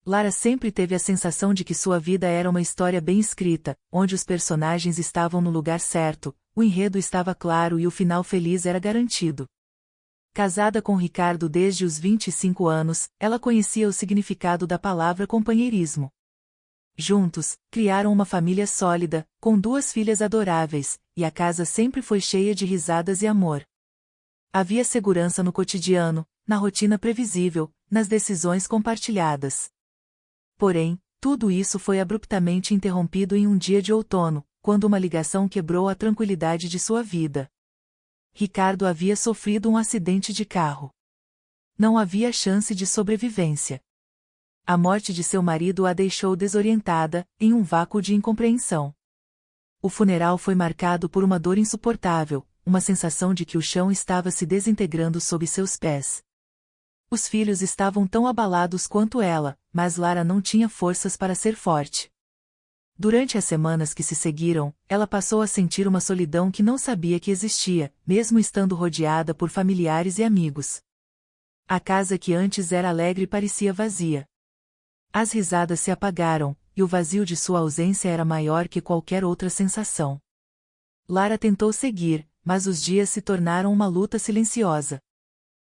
Lara sempre teve a sensação de que sua vida era uma história bem escrita, onde os personagens estavam no lugar certo, o enredo estava claro e o final feliz era garantido. Casada com Ricardo desde os 25 anos, ela conhecia o significado da palavra companheirismo. Juntos, criaram uma família sólida, com 2 filhas adoráveis, e a casa sempre foi cheia de risadas e amor. Havia segurança no cotidiano, na rotina previsível, nas decisões compartilhadas. Porém, tudo isso foi abruptamente interrompido em um dia de outono, quando uma ligação quebrou a tranquilidade de sua vida. Ricardo havia sofrido um acidente de carro. Não havia chance de sobrevivência. A morte de seu marido a deixou desorientada, em um vácuo de incompreensão. O funeral foi marcado por uma dor insuportável, uma sensação de que o chão estava se desintegrando sob seus pés. Os filhos estavam tão abalados quanto ela, mas Lara não tinha forças para ser forte. Durante as semanas que se seguiram, ela passou a sentir uma solidão que não sabia que existia, mesmo estando rodeada por familiares e amigos. A casa que antes era alegre parecia vazia. As risadas se apagaram, e o vazio de sua ausência era maior que qualquer outra sensação. Lara tentou seguir, mas os dias se tornaram uma luta silenciosa.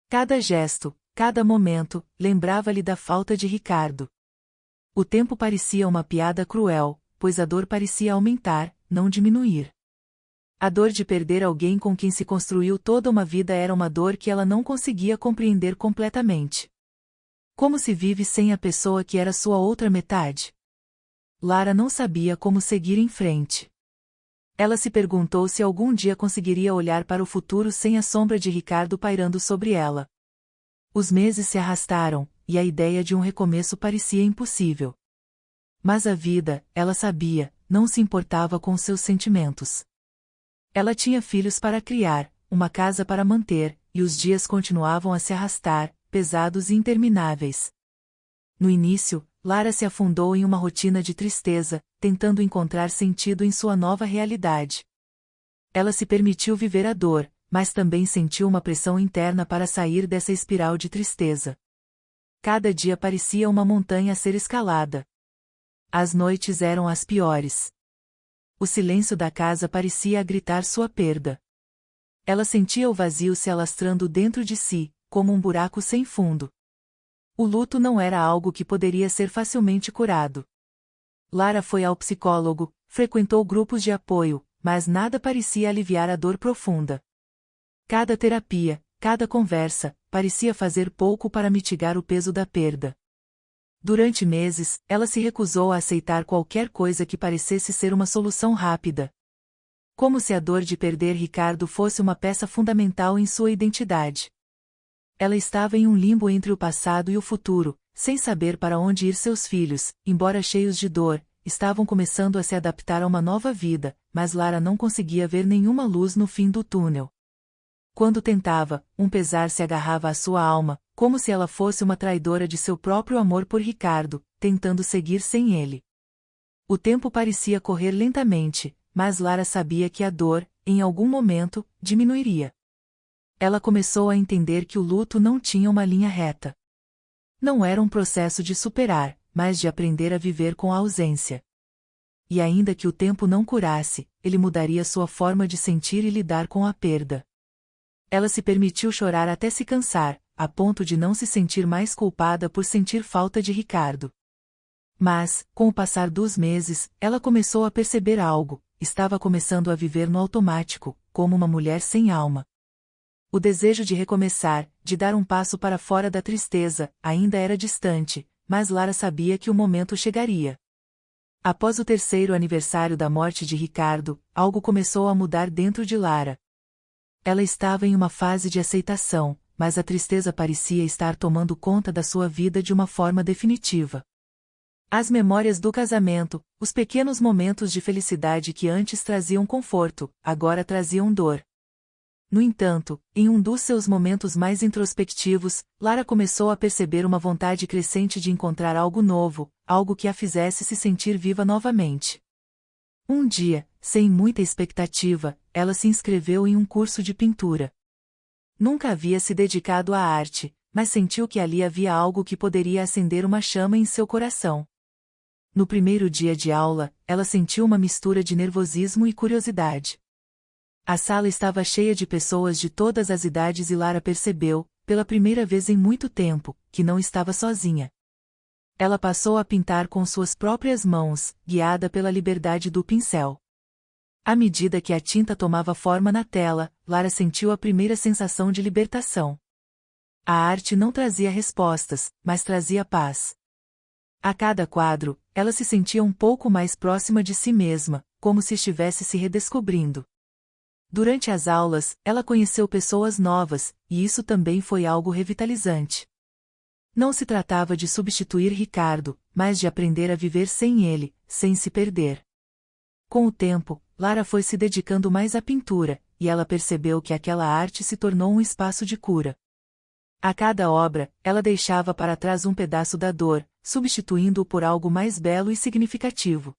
Cada gesto, cada momento, lembrava-lhe da falta de Ricardo. O tempo parecia uma piada cruel, pois a dor parecia aumentar, não diminuir. A dor de perder alguém com quem se construiu toda uma vida era uma dor que ela não conseguia compreender completamente. Como se vive sem a pessoa que era sua outra metade? Lara não sabia como seguir em frente. Ela se perguntou se algum dia conseguiria olhar para o futuro sem a sombra de Ricardo pairando sobre ela. Os meses se arrastaram, e a ideia de um recomeço parecia impossível. Mas a vida, ela sabia, não se importava com seus sentimentos. Ela tinha filhos para criar, uma casa para manter, e os dias continuavam a se arrastar, pesados e intermináveis. No início, Lara se afundou em uma rotina de tristeza, tentando encontrar sentido em sua nova realidade. Ela se permitiu viver a dor, mas também sentiu uma pressão interna para sair dessa espiral de tristeza. Cada dia parecia uma montanha a ser escalada. As noites eram as piores. O silêncio da casa parecia gritar sua perda. Ela sentia o vazio se alastrando dentro de si, como um buraco sem fundo. O luto não era algo que poderia ser facilmente curado. Lara foi ao psicólogo, frequentou grupos de apoio, mas nada parecia aliviar a dor profunda. Cada terapia, cada conversa, parecia fazer pouco para mitigar o peso da perda. Durante meses, ela se recusou a aceitar qualquer coisa que parecesse ser uma solução rápida. Como se a dor de perder Ricardo fosse uma peça fundamental em sua identidade. Ela estava em um limbo entre o passado e o futuro, sem saber para onde ir. Seus filhos, embora cheios de dor, estavam começando a se adaptar a uma nova vida, mas Lara não conseguia ver nenhuma luz no fim do túnel. Quando tentava, um pesar se agarrava à sua alma, como se ela fosse uma traidora de seu próprio amor por Ricardo, tentando seguir sem ele. O tempo parecia correr lentamente, mas Lara sabia que a dor, em algum momento, diminuiria. Ela começou a entender que o luto não tinha uma linha reta. Não era um processo de superar, mas de aprender a viver com a ausência. E ainda que o tempo não curasse, ele mudaria sua forma de sentir e lidar com a perda. Ela se permitiu chorar até se cansar, a ponto de não se sentir mais culpada por sentir falta de Ricardo. Mas, com o passar dos meses, ela começou a perceber algo: estava começando a viver no automático, como uma mulher sem alma. O desejo de recomeçar, de dar um passo para fora da tristeza, ainda era distante, mas Lara sabia que o momento chegaria. Após o 3º aniversário da morte de Ricardo, algo começou a mudar dentro de Lara. Ela estava em uma fase de aceitação, mas a tristeza parecia estar tomando conta da sua vida de uma forma definitiva. As memórias do casamento, os pequenos momentos de felicidade que antes traziam conforto, agora traziam dor. No entanto, em um dos seus momentos mais introspectivos, Lara começou a perceber uma vontade crescente de encontrar algo novo, algo que a fizesse se sentir viva novamente. Um dia, sem muita expectativa, ela se inscreveu em um curso de pintura. Nunca havia se dedicado à arte, mas sentiu que ali havia algo que poderia acender uma chama em seu coração. No primeiro dia de aula, ela sentiu uma mistura de nervosismo e curiosidade. A sala estava cheia de pessoas de todas as idades e Lara percebeu, pela primeira vez em muito tempo, que não estava sozinha. Ela passou a pintar com suas próprias mãos, guiada pela liberdade do pincel. À medida que a tinta tomava forma na tela, Lara sentiu a primeira sensação de libertação. A arte não trazia respostas, mas trazia paz. A cada quadro, ela se sentia um pouco mais próxima de si mesma, como se estivesse se redescobrindo. Durante as aulas, ela conheceu pessoas novas, e isso também foi algo revitalizante. Não se tratava de substituir Ricardo, mas de aprender a viver sem ele, sem se perder. Com o tempo, Lara foi se dedicando mais à pintura, e ela percebeu que aquela arte se tornou um espaço de cura. A cada obra, ela deixava para trás um pedaço da dor, substituindo-o por algo mais belo e significativo.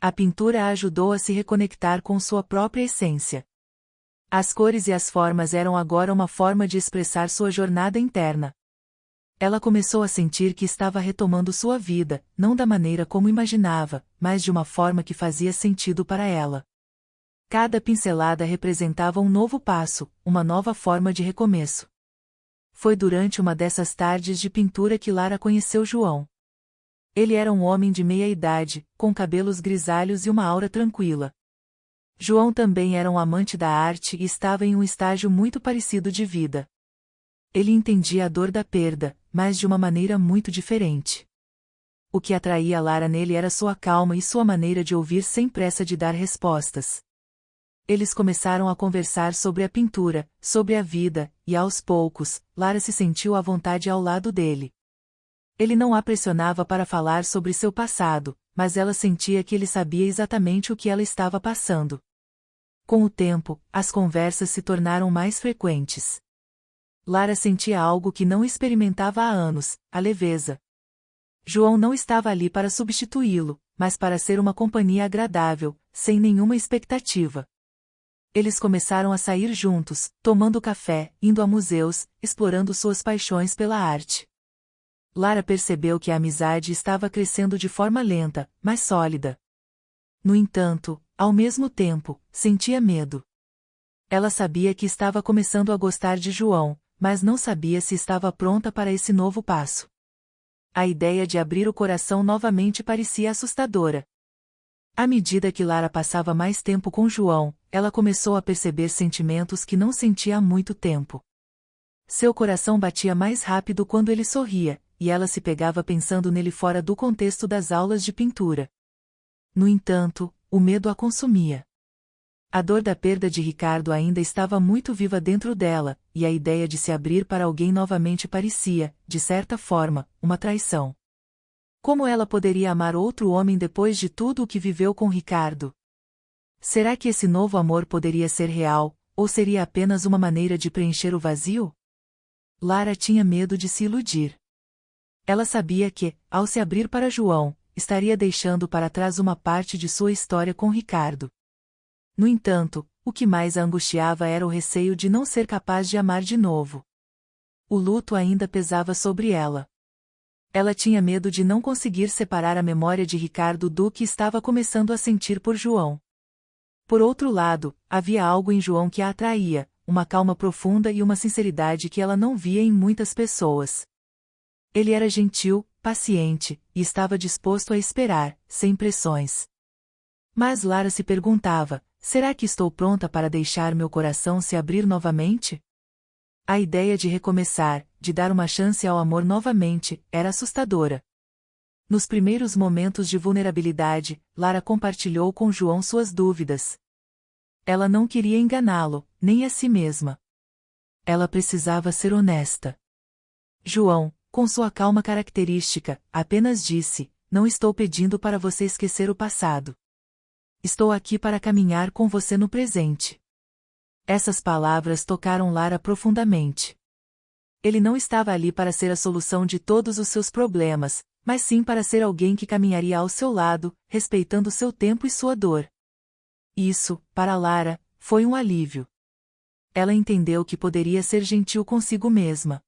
A pintura a ajudou a se reconectar com sua própria essência. As cores e as formas eram agora uma forma de expressar sua jornada interna. Ela começou a sentir que estava retomando sua vida, não da maneira como imaginava, mas de uma forma que fazia sentido para ela. Cada pincelada representava um novo passo, uma nova forma de recomeço. Foi durante uma dessas tardes de pintura que Lara conheceu João. Ele era um homem de meia idade, com cabelos grisalhos e uma aura tranquila. João também era um amante da arte e estava em um estágio muito parecido de vida. Ele entendia a dor da perda, mas de uma maneira muito diferente. O que atraía Lara nele era sua calma e sua maneira de ouvir sem pressa de dar respostas. Eles começaram a conversar sobre a pintura, sobre a vida, e aos poucos, Lara se sentiu à vontade ao lado dele. Ele não a pressionava para falar sobre seu passado, mas ela sentia que ele sabia exatamente o que ela estava passando. Com o tempo, as conversas se tornaram mais frequentes. Lara sentia algo que não experimentava há anos, a leveza. João não estava ali para substituí-lo, mas para ser uma companhia agradável, sem nenhuma expectativa. Eles começaram a sair juntos, tomando café, indo a museus, explorando suas paixões pela arte. Lara percebeu que a amizade estava crescendo de forma lenta, mas sólida. No entanto, ao mesmo tempo, sentia medo. Ela sabia que estava começando a gostar de João, mas não sabia se estava pronta para esse novo passo. A ideia de abrir o coração novamente parecia assustadora. À medida que Lara passava mais tempo com João, ela começou a perceber sentimentos que não sentia há muito tempo. Seu coração batia mais rápido quando ele sorria, e ela se pegava pensando nele fora do contexto das aulas de pintura. No entanto, o medo a consumia. A dor da perda de Ricardo ainda estava muito viva dentro dela, e a ideia de se abrir para alguém novamente parecia, de certa forma, uma traição. Como ela poderia amar outro homem depois de tudo o que viveu com Ricardo? Será que esse novo amor poderia ser real, ou seria apenas uma maneira de preencher o vazio? Lara tinha medo de se iludir. Ela sabia que, ao se abrir para João, estaria deixando para trás uma parte de sua história com Ricardo. No entanto, o que mais a angustiava era o receio de não ser capaz de amar de novo. O luto ainda pesava sobre ela. Ela tinha medo de não conseguir separar a memória de Ricardo do que estava começando a sentir por João. Por outro lado, havia algo em João que a atraía, uma calma profunda e uma sinceridade que ela não via em muitas pessoas. Ele era gentil, paciente, e estava disposto a esperar, sem pressões. Mas Lara se perguntava, será que estou pronta para deixar meu coração se abrir novamente? A ideia de recomeçar, de dar uma chance ao amor novamente, era assustadora. Nos primeiros momentos de vulnerabilidade, Lara compartilhou com João suas dúvidas. Ela não queria enganá-lo, nem a si mesma. Ela precisava ser honesta. João, com sua calma característica, apenas disse, não estou pedindo para você esquecer o passado. Estou aqui para caminhar com você no presente. Essas palavras tocaram Lara profundamente. Ele não estava ali para ser a solução de todos os seus problemas, mas sim para ser alguém que caminharia ao seu lado, respeitando seu tempo e sua dor. Isso, para Lara, foi um alívio. Ela entendeu que poderia ser gentil consigo mesma.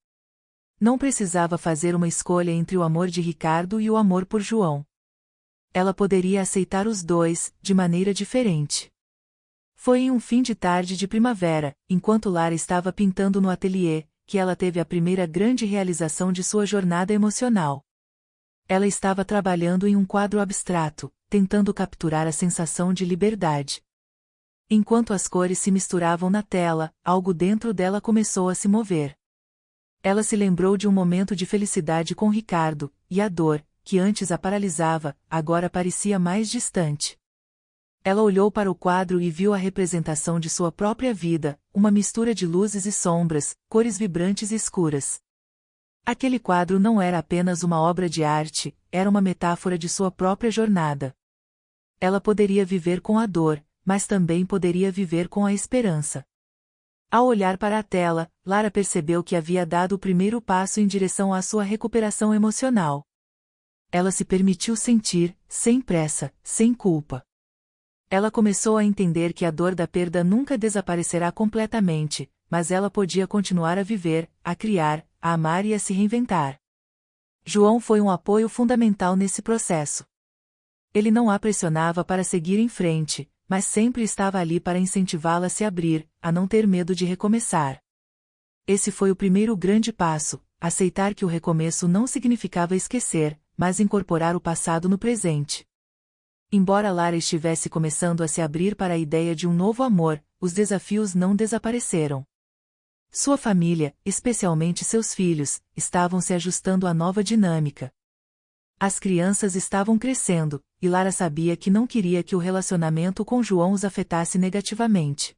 Não precisava fazer uma escolha entre o amor de Ricardo e o amor por João. Ela poderia aceitar os dois, de maneira diferente. Foi em um fim de tarde de primavera, enquanto Lara estava pintando no ateliê, que ela teve a primeira grande realização de sua jornada emocional. Ela estava trabalhando em um quadro abstrato, tentando capturar a sensação de liberdade. Enquanto as cores se misturavam na tela, algo dentro dela começou a se mover. Ela se lembrou de um momento de felicidade com Ricardo, e a dor, que antes a paralisava, agora parecia mais distante. Ela olhou para o quadro e viu a representação de sua própria vida, uma mistura de luzes e sombras, cores vibrantes e escuras. Aquele quadro não era apenas uma obra de arte, era uma metáfora de sua própria jornada. Ela poderia viver com a dor, mas também poderia viver com a esperança. Ao olhar para a tela, Lara percebeu que havia dado o primeiro passo em direção à sua recuperação emocional. Ela se permitiu sentir, sem pressa, sem culpa. Ela começou a entender que a dor da perda nunca desaparecerá completamente, mas ela podia continuar a viver, a criar, a amar e a se reinventar. João foi um apoio fundamental nesse processo. Ele não a pressionava para seguir em frente, mas sempre estava ali para incentivá-la a se abrir, a não ter medo de recomeçar. Esse foi o primeiro grande passo, aceitar que o recomeço não significava esquecer, mas incorporar o passado no presente. Embora Lara estivesse começando a se abrir para a ideia de um novo amor, os desafios não desapareceram. Sua família, especialmente seus filhos, estavam se ajustando à nova dinâmica. As crianças estavam crescendo, e Lara sabia que não queria que o relacionamento com João os afetasse negativamente.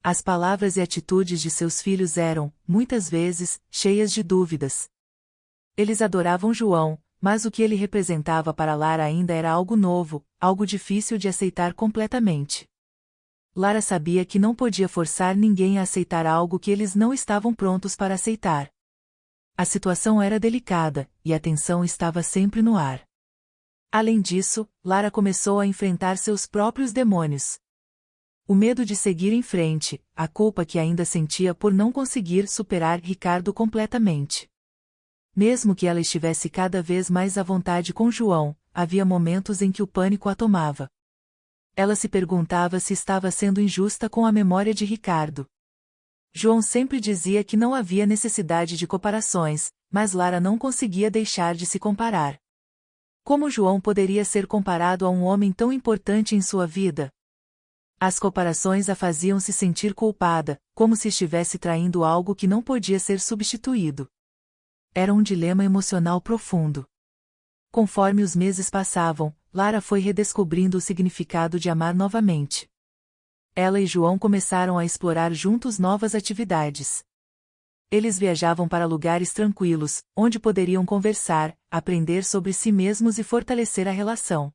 As palavras e atitudes de seus filhos eram, muitas vezes, cheias de dúvidas. Eles adoravam João, mas o que ele representava para Lara ainda era algo novo, algo difícil de aceitar completamente. Lara sabia que não podia forçar ninguém a aceitar algo que eles não estavam prontos para aceitar. A situação era delicada, e a tensão estava sempre no ar. Além disso, Lara começou a enfrentar seus próprios demônios. O medo de seguir em frente, a culpa que ainda sentia por não conseguir superar Ricardo completamente. Mesmo que ela estivesse cada vez mais à vontade com João, havia momentos em que o pânico a tomava. Ela se perguntava se estava sendo injusta com a memória de Ricardo. João sempre dizia que não havia necessidade de comparações, mas Lara não conseguia deixar de se comparar. Como João poderia ser comparado a um homem tão importante em sua vida? As comparações a faziam se sentir culpada, como se estivesse traindo algo que não podia ser substituído. Era um dilema emocional profundo. Conforme os meses passavam, Lara foi redescobrindo o significado de amar novamente. Ela e João começaram a explorar juntos novas atividades. Eles viajavam para lugares tranquilos, onde poderiam conversar, aprender sobre si mesmos e fortalecer a relação.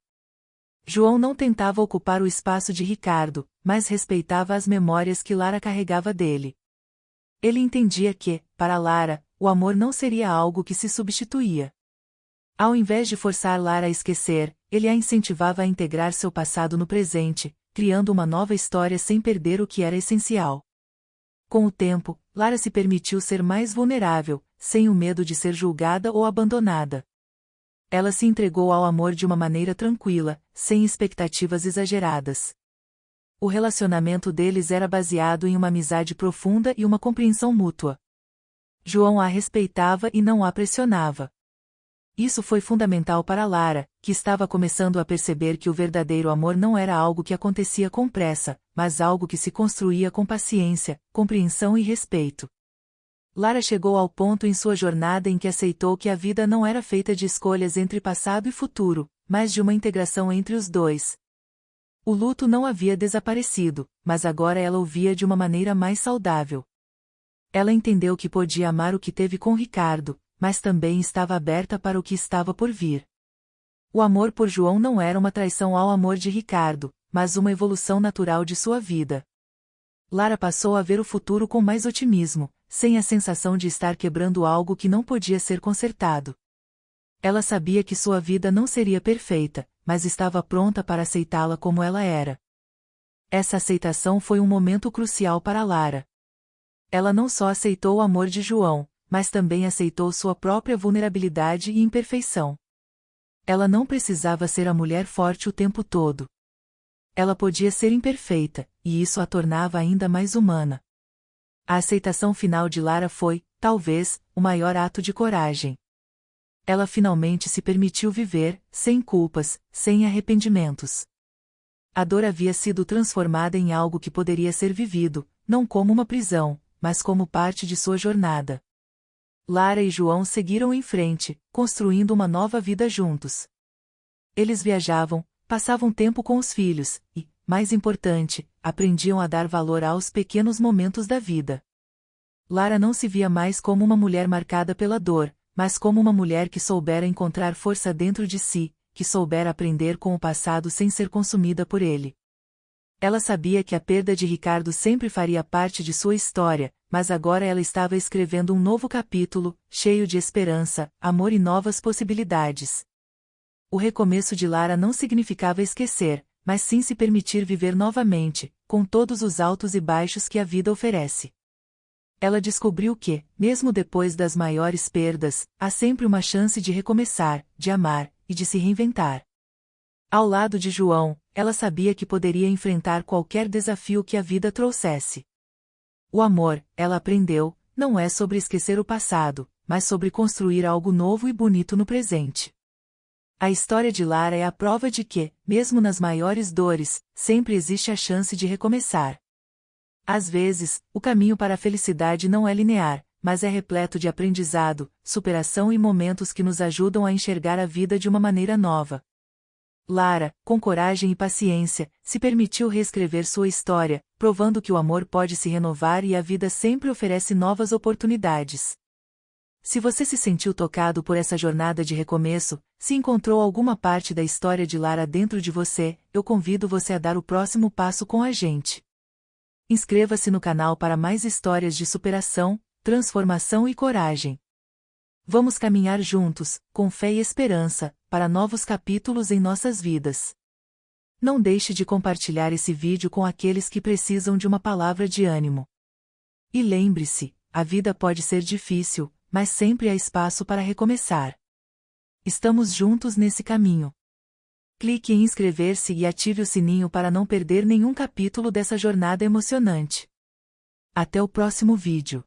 João não tentava ocupar o espaço de Ricardo, mas respeitava as memórias que Lara carregava dele. Ele entendia que, para Lara, o amor não seria algo que se substituía. Ao invés de forçar Lara a esquecer, ele a incentivava a integrar seu passado no presente, criando uma nova história sem perder o que era essencial. Com o tempo, Lara se permitiu ser mais vulnerável, sem o medo de ser julgada ou abandonada. Ela se entregou ao amor de uma maneira tranquila, sem expectativas exageradas. O relacionamento deles era baseado em uma amizade profunda e uma compreensão mútua. João a respeitava e não a pressionava. Isso foi fundamental para Lara, que estava começando a perceber que o verdadeiro amor não era algo que acontecia com pressa, mas algo que se construía com paciência, compreensão e respeito. Lara chegou ao ponto em sua jornada em que aceitou que a vida não era feita de escolhas entre passado e futuro, mas de uma integração entre os dois. O luto não havia desaparecido, mas agora ela o via de uma maneira mais saudável. Ela entendeu que podia amar o que teve com Ricardo, mas também estava aberta para o que estava por vir. O amor por João não era uma traição ao amor de Ricardo, mas uma evolução natural de sua vida. Lara passou a ver o futuro com mais otimismo, sem a sensação de estar quebrando algo que não podia ser consertado. Ela sabia que sua vida não seria perfeita, mas estava pronta para aceitá-la como ela era. Essa aceitação foi um momento crucial para Lara. Ela não só aceitou o amor de João, mas também aceitou sua própria vulnerabilidade e imperfeição. Ela não precisava ser a mulher forte o tempo todo. Ela podia ser imperfeita, e isso a tornava ainda mais humana. A aceitação final de Lara foi, talvez, o maior ato de coragem. Ela finalmente se permitiu viver, sem culpas, sem arrependimentos. A dor havia sido transformada em algo que poderia ser vivido, não como uma prisão, mas como parte de sua jornada. Lara e João seguiram em frente, construindo uma nova vida juntos. Eles viajavam, passavam tempo com os filhos, e, mais importante, aprendiam a dar valor aos pequenos momentos da vida. Lara não se via mais como uma mulher marcada pela dor, mas como uma mulher que soubera encontrar força dentro de si, que soubera aprender com o passado sem ser consumida por ele. Ela sabia que a perda de Ricardo sempre faria parte de sua história, mas agora ela estava escrevendo um novo capítulo, cheio de esperança, amor e novas possibilidades. O recomeço de Lara não significava esquecer, mas sim se permitir viver novamente, com todos os altos e baixos que a vida oferece. Ela descobriu que, mesmo depois das maiores perdas, há sempre uma chance de recomeçar, de amar, e de se reinventar. Ao lado de João, ela sabia que poderia enfrentar qualquer desafio que a vida trouxesse. O amor, ela aprendeu, não é sobre esquecer o passado, mas sobre construir algo novo e bonito no presente. A história de Lara é a prova de que, mesmo nas maiores dores, sempre existe a chance de recomeçar. Às vezes, o caminho para a felicidade não é linear, mas é repleto de aprendizado, superação e momentos que nos ajudam a enxergar a vida de uma maneira nova. Lara, com coragem e paciência, se permitiu reescrever sua história, provando que o amor pode se renovar e a vida sempre oferece novas oportunidades. Se você se sentiu tocado por essa jornada de recomeço, se encontrou alguma parte da história de Lara dentro de você, eu convido você a dar o próximo passo com a gente. Inscreva-se no canal para mais histórias de superação, transformação e coragem. Vamos caminhar juntos, com fé e esperança, para novos capítulos em nossas vidas. Não deixe de compartilhar esse vídeo com aqueles que precisam de uma palavra de ânimo. E lembre-se, a vida pode ser difícil, mas sempre há espaço para recomeçar. Estamos juntos nesse caminho. Clique em inscrever-se e ative o sininho para não perder nenhum capítulo dessa jornada emocionante. Até o próximo vídeo.